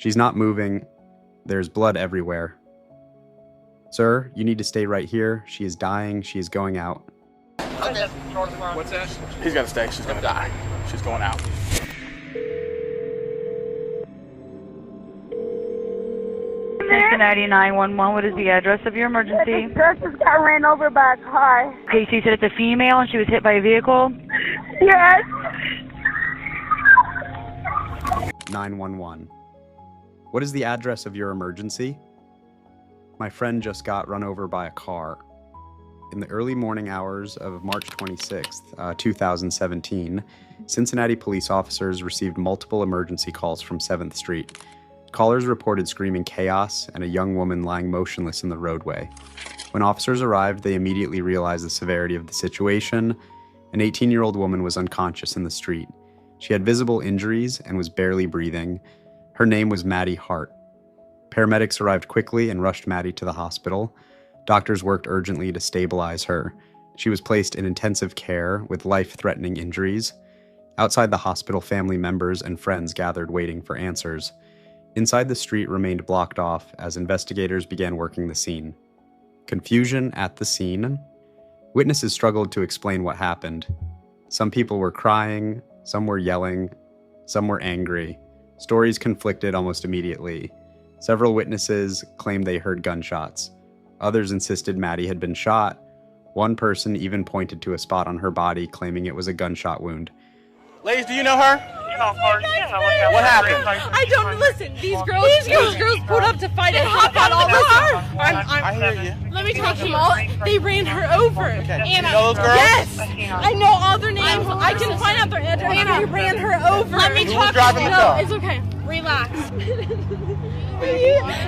She's not moving. There's blood everywhere. Sir, you need to stay right here. She is dying. She is going out. Okay. What's that? He's gonna stay. She's gonna die. She's going out. Cincinnati 911, what is the address of your emergency? The girl just got ran over by a car. Okay, so you said it's a female and she was hit by a vehicle? Yes. 911. What is the address of your emergency? My friend just got run over by a car. In the early morning hours of March 26th, 2017, Cincinnati police officers received multiple emergency calls from 7th Street. Callers reported screaming chaos and a young woman lying motionless in the roadway. When officers arrived, they immediately realized the severity of the situation. An 18-year-old woman was unconscious in the street. She had visible injuries and was barely breathing. Her name was Maddie Hart. Paramedics arrived quickly and rushed Maddie to the hospital. Doctors worked urgently to stabilize her. She was placed in intensive care with life-threatening injuries. Outside the hospital, family members and friends gathered waiting for answers. Inside the street remained blocked off as investigators began working the scene. Confusion at the scene. Witnesses struggled to explain what happened. Some people were crying, some were yelling, some were angry. Stories conflicted almost immediately. Several witnesses claimed they heard gunshots. Others insisted Maddie had been shot. One person even pointed to a spot on her body, claiming it was a gunshot wound. Ladies, do you know her? What happened? I don't listen. These girls pulled up to fight and hop on all this. I hear you. Let me talk to them all. They ran her over. Okay. Anna. You know those girls? Yes. I know all their names. I can find out their address. Anna. They ran her over. Let me Who talk was driving to the them. car? It's okay. Relax.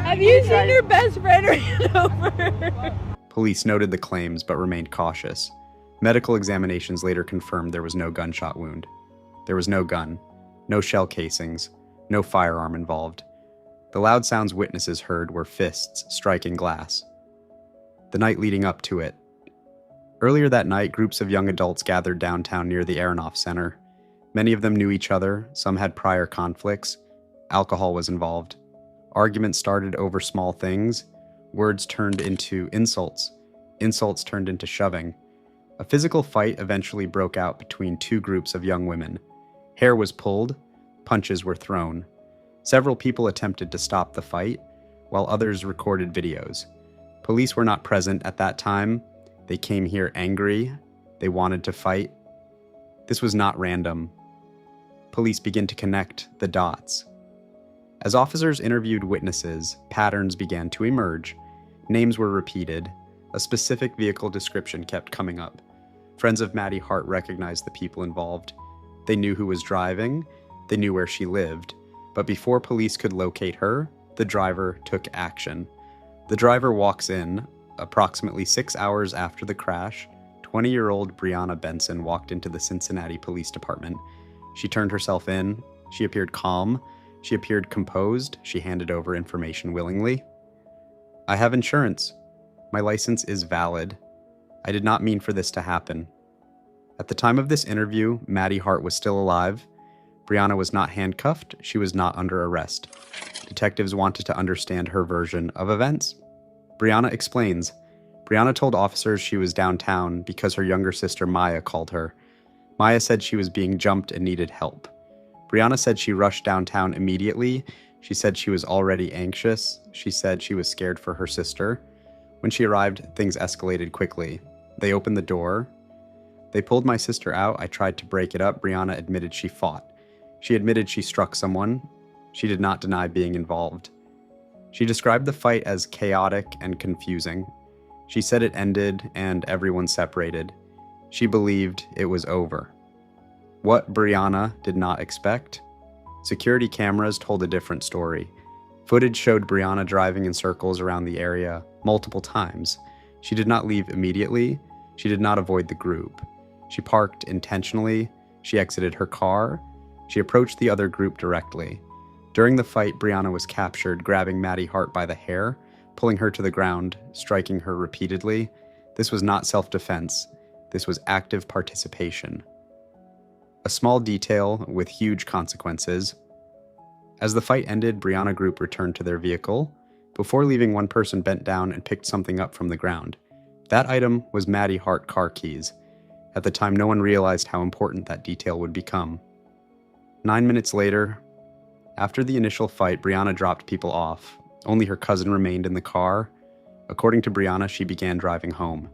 Have you seen your best friend ran over? Police noted the claims but remained cautious. Medical examinations later confirmed there was no gunshot wound. There was no gun, no shell casings, no firearm involved. The loud sounds witnesses heard were fists striking glass. The night leading up to it. Earlier that night, groups of young adults gathered downtown near the Aronoff Center. Many of them knew each other, some had prior conflicts. Alcohol was involved. Arguments started over small things. Words turned into insults. Insults turned into shoving. A physical fight eventually broke out between two groups of young women. Hair was pulled, punches were thrown. Several people attempted to stop the fight, while others recorded videos. Police were not present at that time. They came here angry. They wanted to fight. This was not random. Police began to connect the dots. As officers interviewed witnesses, patterns began to emerge. Names were repeated. A specific vehicle description kept coming up. Friends of Maddie Hart recognized the people involved. They knew who was driving. They knew where she lived. But before police could locate her, the driver took action. The driver walks in. Approximately 6 hours after the crash, 20-year-old Brianna Benson walked into the Cincinnati Police Department. She turned herself in. She appeared calm. She appeared composed. She handed over information willingly. I have insurance. My license is valid. I did not mean for this to happen. At the time of this interview, Maddie Hart was still alive. Brianna was not handcuffed. She was not under arrest. Detectives wanted to understand her version of events. Brianna explains. Brianna told officers she was downtown because her younger sister Maya called her. Maya said she was being jumped and needed help. Brianna said she rushed downtown immediately. She said she was already anxious. She said she was scared for her sister. When she arrived, things escalated quickly. They opened the door. They pulled my sister out. I tried to break it up. Brianna admitted she fought. She admitted she struck someone. She did not deny being involved. She described the fight as chaotic and confusing. She said it ended and everyone separated. She believed it was over. What Brianna did not expect? Security cameras told a different story. Footage showed Brianna driving in circles around the area multiple times. She did not leave immediately. She did not avoid the group. She parked intentionally. She exited her car. She approached the other group directly. During the fight, Brianna was captured, grabbing Maddie Hart by the hair, pulling her to the ground, striking her repeatedly. This was not self-defense. This was active participation. A small detail with huge consequences. As the fight ended, Brianna Group returned to their vehicle. Before leaving, one person bent down and picked something up from the ground. That item was Maddie Hart car keys. At the time, no one realized how important that detail would become. 9 minutes later, after the initial fight, Brianna dropped people off. Only her cousin remained in the car. According to Brianna, she began driving home.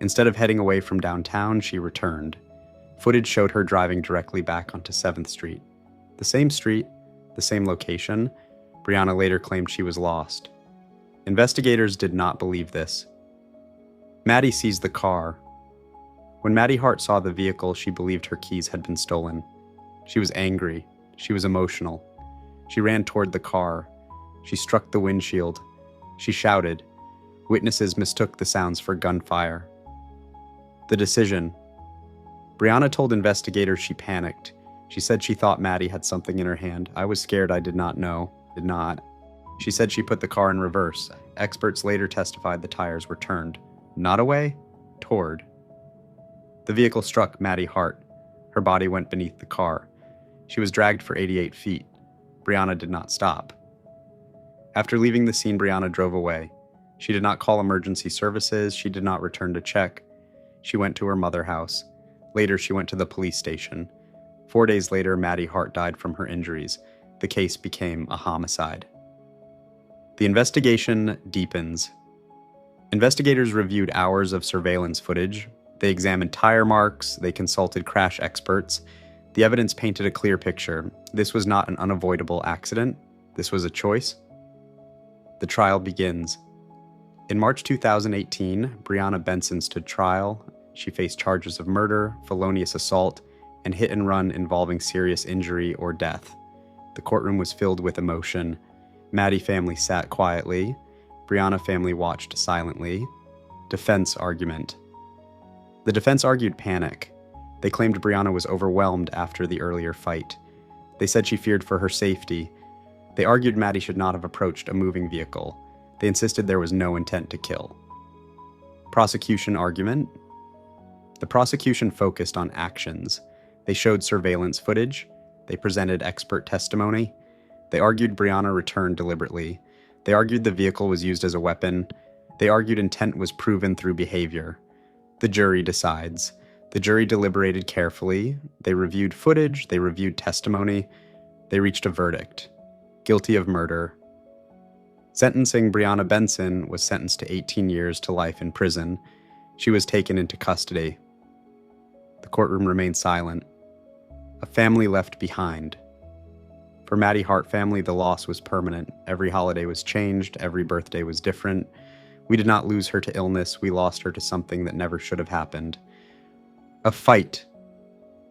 Instead of heading away from downtown, she returned. Footage showed her driving directly back onto 7th Street. The same street, the same location. Brianna later claimed she was lost. Investigators did not believe this. Maddie seized the car. When Maddie Hart saw the vehicle, she believed her keys had been stolen. She was angry. She was emotional. She ran toward the car. She struck the windshield. She shouted. Witnesses mistook the sounds for gunfire. The decision. Brianna told investigators she panicked. She said she thought Maddie had something in her hand. I was scared, I did not know. Did not. She said she put the car in reverse. Experts later testified the tires were turned. Not away, toward. The vehicle struck Maddie Hart. Her body went beneath the car. She was dragged for 88 feet. Brianna did not stop. After leaving the scene, Brianna drove away. She did not call emergency services. She did not return to check. She went to her mother's house. Later, she went to the police station. 4 days later, Maddie Hart died from her injuries. The case became a homicide. The investigation deepens. Investigators reviewed hours of surveillance footage. They examined tire marks. They consulted crash experts. The evidence painted a clear picture. This was not an unavoidable accident. This was a choice. The trial begins. In March 2018, Brianna Benson stood trial. She faced charges of murder, felonious assault, and hit and run involving serious injury or death. The courtroom was filled with emotion. Maddie family sat quietly. Brianna family watched silently. Defense argument. The defense argued panic. They claimed Brianna was overwhelmed after the earlier fight. They said she feared for her safety. They argued Maddie should not have approached a moving vehicle. They insisted there was no intent to kill. Prosecution argument. The prosecution focused on actions. They showed surveillance footage. They presented expert testimony. They argued Brianna returned deliberately. They argued the vehicle was used as a weapon. They argued intent was proven through behavior. The jury decides. The jury deliberated carefully. They reviewed footage. They reviewed testimony. They reached a verdict. Guilty of murder. Sentencing, Brianna Benson was sentenced to 18 years to life in prison. She was taken into custody. The courtroom remained silent. A family left behind. For Maddie Hart family, the loss was permanent. Every holiday was changed. Every birthday was different. We did not lose her to illness. We lost her to something that never should have happened. A fight.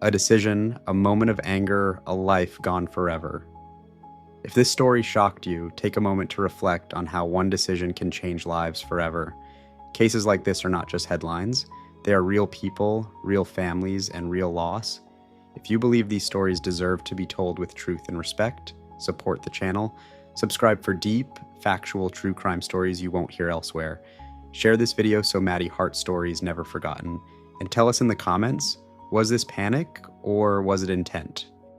A decision. A moment of anger. A life gone forever. If this story shocked you, take a moment to reflect on how one decision can change lives forever. Cases like this are not just headlines. They are real people, real families, and real loss. If you believe these stories deserve to be told with truth and respect, support the channel. Subscribe for deep, factual true crime stories you won't hear elsewhere. Share this video so Maddie Hart story is never forgotten. And tell us in the comments, was this panic or was it intent?